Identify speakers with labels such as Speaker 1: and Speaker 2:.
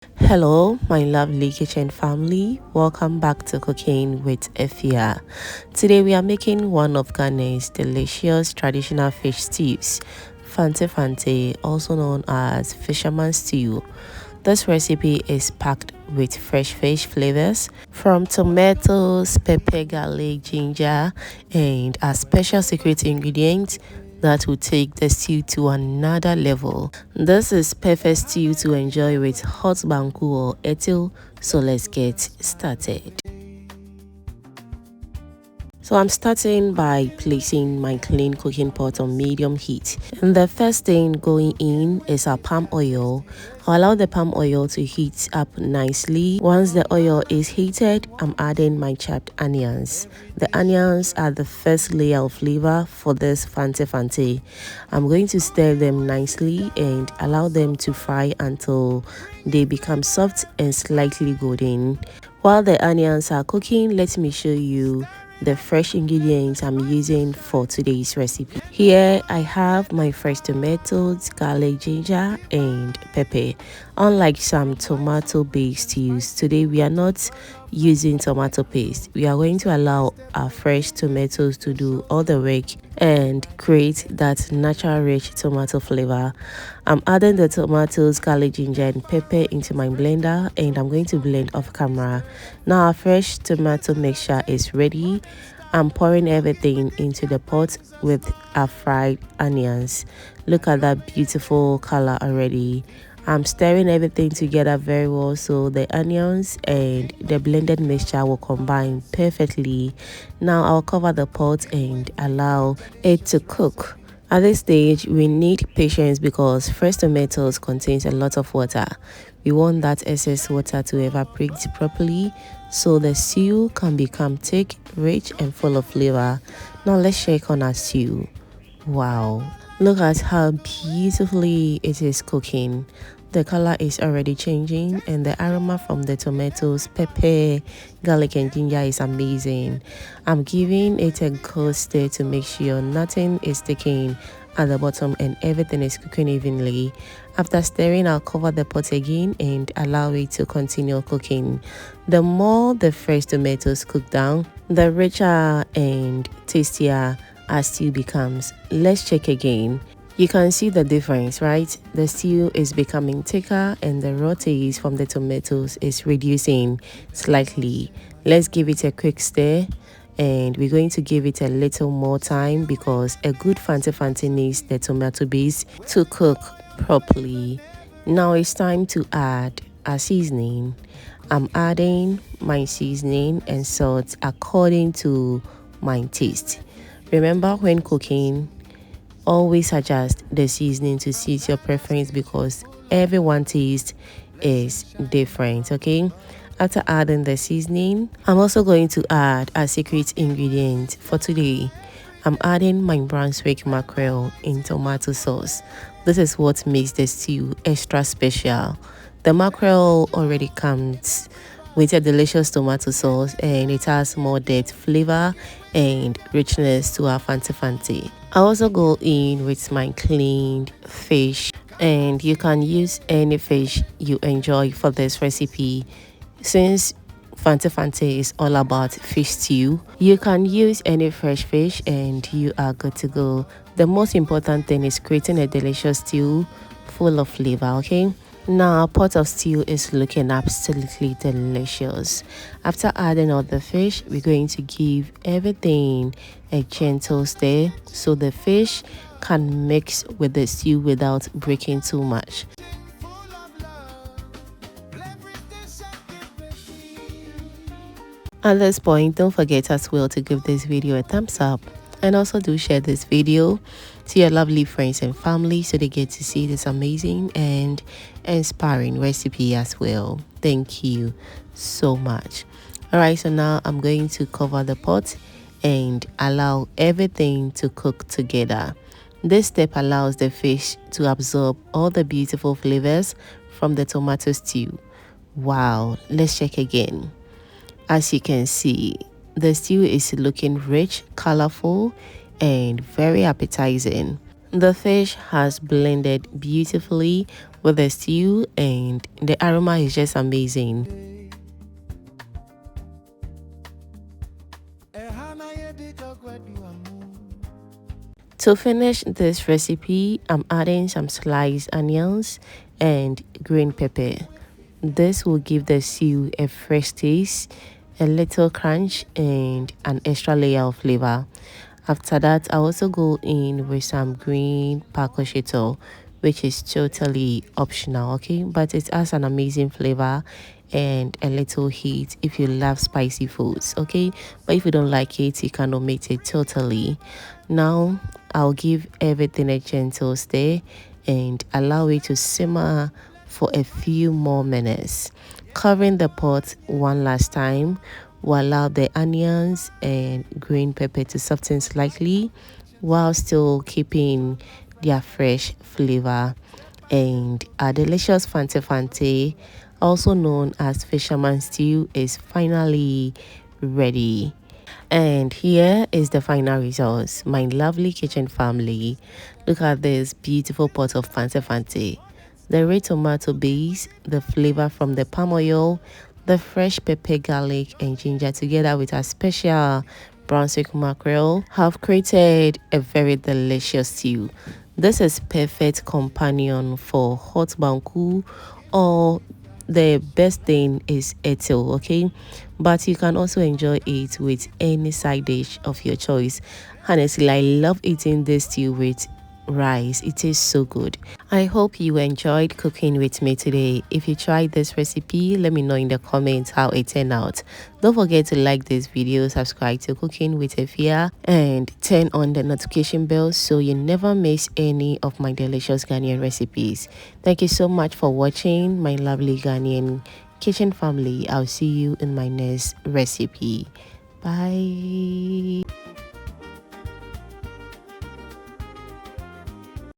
Speaker 1: Hello, my lovely kitchen family. Welcome back to Cooking with Efya. Today we are making one of Ghana's delicious traditional fish stews, Fante Fante, also known as Fisherman Stew. This recipe is packed with fresh fish flavors from tomatoes, pepper, garlic, ginger, and a special secret ingredient that will take the stew to another level. This is perfect stew to enjoy with hot banku or etil, so let's get started. So I'm starting by placing my clean cooking pot on medium heat. And the first thing going in is our palm oil. I'll allow the palm oil to heat up nicely. Once the oil is heated, I'm adding my chopped onions. The onions are the first layer of flavor for this Fante Fante. I'm going to stir them nicely and allow them to fry until they become soft and slightly golden. While the onions are cooking, let me show you the fresh ingredients I'm using for today's recipe. Here I have my fresh tomatoes, garlic, ginger, and pepper. Unlike some tomato based stews, today we are not using tomato paste. We are going to allow our fresh tomatoes to do all the work and create that natural rich tomato flavor. I'm adding the tomatoes, garlic, ginger, and pepper into my blender, and I'm going to blend off camera. Now our fresh tomato mixture is ready. I'm pouring everything into the pot with our fried onions. Look at that beautiful color already. I'm stirring everything together very well so the onions and the blended mixture will combine perfectly. Now I'll cover the pot and allow it to cook. At this stage, we need patience because fresh tomatoes contains a lot of water. We want that excess water to evaporate properly so the stew can become thick, rich, and full of flavor. Now let's check on our stew. Wow, look at how beautifully it is cooking. The color is already changing and the aroma from the tomatoes, pepper, garlic and ginger is amazing. I'm giving it a good stir to make sure nothing is sticking at the bottom and everything is cooking evenly. After stirring, I'll cover the pot again and allow it to continue cooking. The more the fresh tomatoes cook down, the richer and tastier our stew becomes. Let's check again. You can see the difference, right? The stew is becoming thicker and the raw taste from the tomatoes is reducing slightly. Let's give it a quick stir and we're going to give it a little more time because a good Fante Fante needs the tomato base to cook properly. Now it's time to add our seasoning. I'm adding my seasoning and salt according to my taste. Remember, when cooking, always adjust the seasoning to suit your preference because everyone's taste is different. Okay, after adding the seasoning, I'm also going to add a secret ingredient for today. I'm adding my Brunswick Mackerel in tomato sauce. This is what makes the stew extra special. The mackerel already comes with a delicious tomato sauce and it has more depth, flavor and richness to our Fante Fante. I also go in with my cleaned fish and you can use any fish you enjoy for this recipe. Since Fante Fante is all about fish stew, you can use any fresh fish and you are good to go. The most important thing is creating a delicious stew full of flavor, okay? Now our pot of stew is looking absolutely delicious. After adding all the fish, we're going to give everything a gentle stir so the fish can mix with the stew without breaking too much. At this point, don't forget as well to give this video a thumbs up and also do share this video to your lovely friends and family so they get to see this amazing and inspiring recipe as well. Thank you so much. Alright, so now I'm going to cover the pot and allow everything to cook together. This step allows the fish to absorb all the beautiful flavors from the tomato stew. Wow, let's check again. As you can see, the stew is looking rich, colorful, and very appetizing. The fish has blended beautifully with the stew and the aroma is just amazing. To finish this recipe, I'm adding some sliced onions and green pepper. This will give the stew a fresh taste, a little crunch, and an extra layer of flavor. After that, I also go in with some green pakosheto, which is totally optional, okay? But it has an amazing flavor and a little heat if you love spicy foods, okay? But if you don't like it, you can omit it totally. Now, I'll give everything a gentle stir and allow it to simmer for a few more minutes. Covering the pot one last time will allow the onions and green pepper to soften slightly while still keeping their fresh flavor. And our delicious Fante Fante, also known as Fisherman Stew, is finally ready. And here is the final result. My lovely kitchen family, look at this beautiful pot of Fante Fante. The red tomato base, the flavor from the palm oil, the fresh pepper, garlic, and ginger together with a special Brunswick Mackerel have created a very delicious stew. This is perfect companion for hot Banku, or the best thing is etil, okay? But you can also enjoy it with any side dish of your choice. Honestly, I love eating this stew with rice. It is so good. I hope you enjoyed cooking with me today. If you tried this recipe, let me know in the comments how it turned out. Don't forget to like this video, subscribe to Cooking with Efya, and turn on the notification bell so you never miss any of my delicious Ghanaian recipes. Thank you so much for watching, my lovely Ghanaian kitchen family. I'll see you in my next recipe. Bye.